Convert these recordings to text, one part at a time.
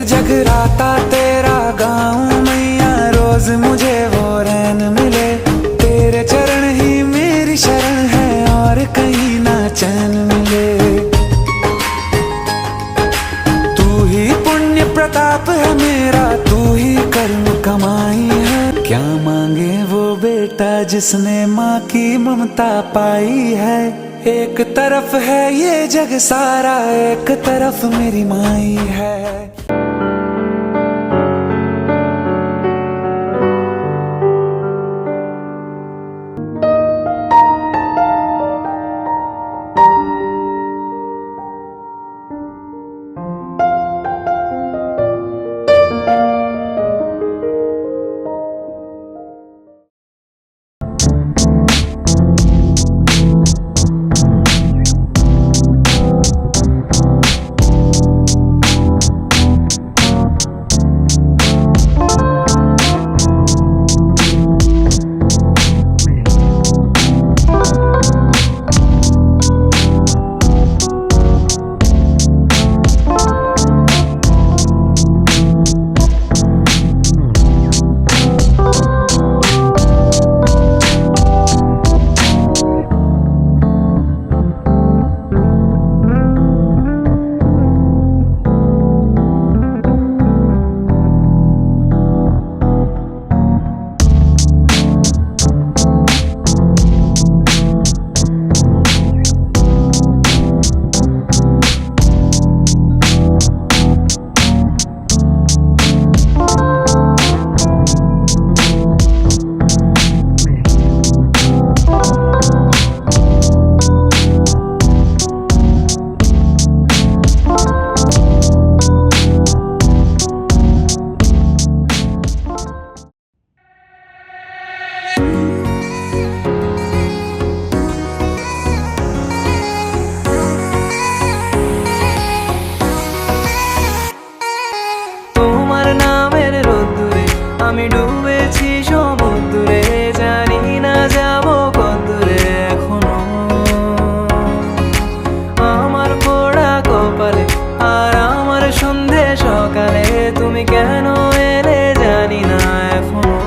जगराता तेरा गाऊं मैया, रोज मुझे वो रैन मिले। तेरे चरण ही मेरी शरण है, और कहीं ना चैन मिले। तू ही पुण्य प्रताप है मेरा, तू ही कर्म कमाई है। क्या मांगे वो बेटा जिसने माँ की ममता पाई है। एक तरफ है ये जग सारा, एक तरफ मेरी माई है। আমি ডুবেছি সমুদ্রে, জানি না যাবো কতদূরে এখনো। আমার পোড়া কপালে আর আমার সন্ধে সকালে, তুমি কেন এলে জানি না এখনো।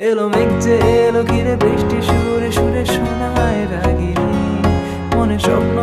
এলো মেঘ যে এলো ঘিরে, বৃষ্টি সুরে সুরে শোনায় রাগিনী, মনে স্বপ্ন